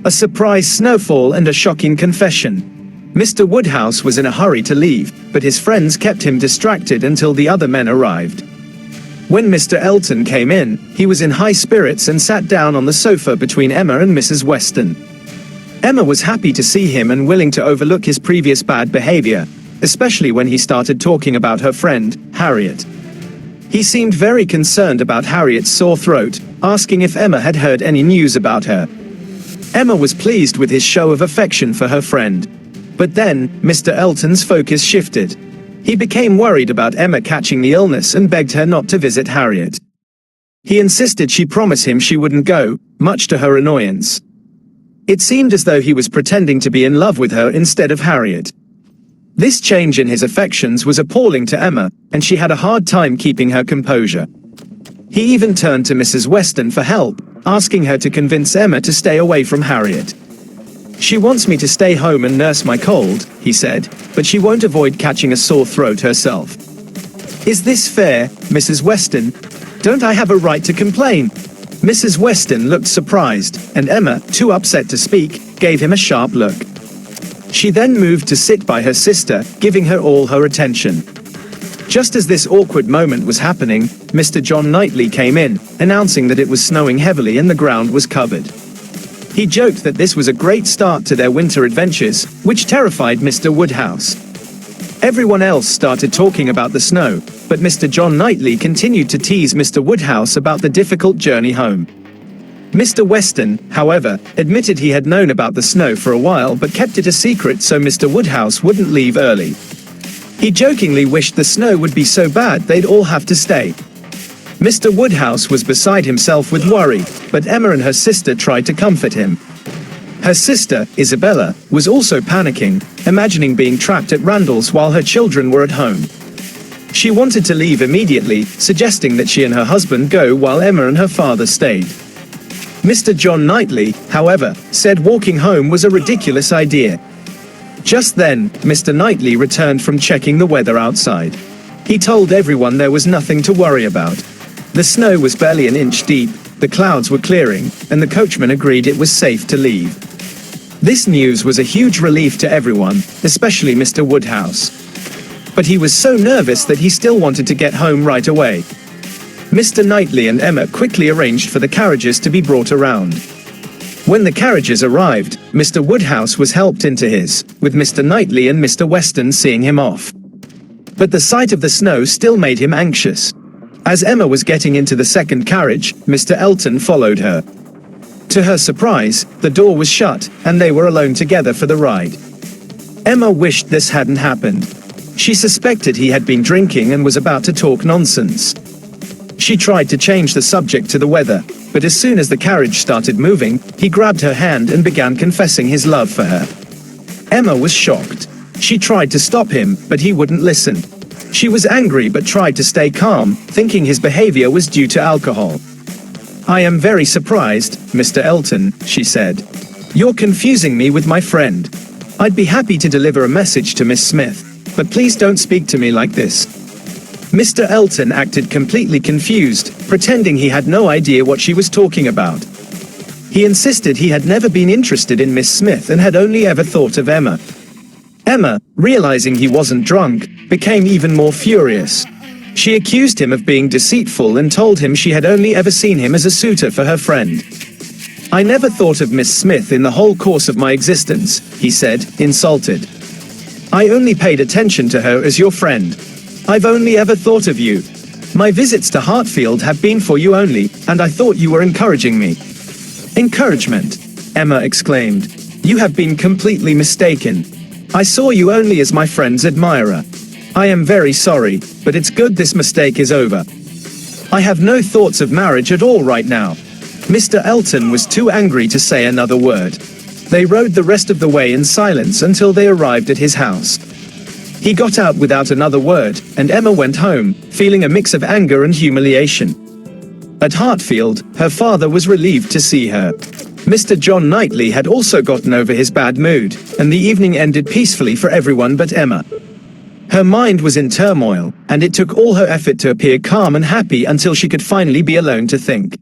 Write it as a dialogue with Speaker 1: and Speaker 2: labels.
Speaker 1: A surprise snowfall and a shocking confession. Mr. Woodhouse was in a hurry to leave, but his friends kept him distracted until the other men arrived. When Mr. Elton came in, he was in high spirits and sat down on the sofa between Emma and Mrs. Weston. Emma was happy to see him and willing to overlook his previous bad behavior, especially when he started talking about her friend, Harriet. He seemed very concerned about Harriet's sore throat, asking if Emma had heard any news about her. Emma was pleased with his show of affection for her friend. But then, Mr. Elton's focus shifted. He became worried about Emma catching the illness and begged her not to visit Harriet. He insisted she promise him she wouldn't go, much to her annoyance. It seemed as though he was pretending to be in love with her instead of Harriet. This change in his affections was appalling to Emma, and she had a hard time keeping her composure. He even turned to Mrs. Weston for help, asking her to convince Emma to stay away from Harriet. "She wants me to stay home and nurse my cold," he said, "but she won't avoid catching a sore throat herself." "Is this fair, Mrs. Weston? Don't I have a right to complain?" Mrs. Weston looked surprised, and Emma, too upset to speak, gave him a sharp look. She then moved to sit by her sister, giving her all her attention. Just as this awkward moment was happening, Mr. John Knightley came in, announcing that it was snowing heavily and the ground was covered. He joked that this was a great start to their winter adventures, which terrified Mr. Woodhouse. Everyone else started talking about the snow, but Mr. John Knightley continued to tease Mr. Woodhouse about the difficult journey home. Mr. Weston, however, admitted he had known about the snow for a while but kept it a secret so Mr. Woodhouse wouldn't leave early. He jokingly wished the snow would be so bad they'd all have to stay. Mr. Woodhouse was beside himself with worry, but Emma and her sister tried to comfort him. Her sister, Isabella, was also panicking, imagining being trapped at Randall's while her children were at home. She wanted to leave immediately, suggesting that she and her husband go while Emma and her father stayed. Mr. John Knightley, however, said walking home was a ridiculous idea. Just then, Mr. Knightley returned from checking the weather outside. He told everyone there was nothing to worry about. The snow was barely an inch deep, the clouds were clearing, and the coachman agreed it was safe to leave. This news was a huge relief to everyone, especially Mr. Woodhouse. But he was so nervous that he still wanted to get home right away. Mr. Knightley and Emma quickly arranged for the carriages to be brought around. When the carriages arrived, Mr. Woodhouse was helped into his, with Mr. Knightley and Mr. Weston seeing him off. But the sight of the snow still made him anxious. As Emma was getting into the second carriage, Mr. Elton followed her. To her surprise, the door was shut, and they were alone together for the ride. Emma wished this hadn't happened. She suspected he had been drinking and was about to talk nonsense. She tried to change the subject to the weather, but as soon as the carriage started moving, he grabbed her hand and began confessing his love for her. Emma was shocked. She tried to stop him, but he wouldn't listen. She was angry but tried to stay calm, thinking his behavior was due to alcohol. "I am very surprised, Mr. Elton," she said. "You're confusing me with my friend. I'd be happy to deliver a message to Miss Smith, but please don't speak to me like this." Mr. Elton acted completely confused, pretending he had no idea what she was talking about. He insisted he had never been interested in Miss Smith and had only ever thought of Emma. Emma, realizing he wasn't drunk, became even more furious. She accused him of being deceitful and told him she had only ever seen him as a suitor for her friend. "I never thought of Miss Smith in the whole course of my existence," he said, insulted. "I only paid attention to her as your friend. I've only ever thought of you. My visits to Hartfield have been for you only, and I thought you were encouraging me." "Encouragement?" Emma exclaimed. "You have been completely mistaken. I saw you only as my friend's admirer. I am very sorry, but it's good this mistake is over. I have no thoughts of marriage at all right now." Mr. Elton was too angry to say another word. They rode the rest of the way in silence until they arrived at his house. He got out without another word, and Emma went home, feeling a mix of anger and humiliation. At Hartfield, her father was relieved to see her. Mr. John Knightley had also gotten over his bad mood, and the evening ended peacefully for everyone but Emma. Her mind was in turmoil, and it took all her effort to appear calm and happy until she could finally be alone to think.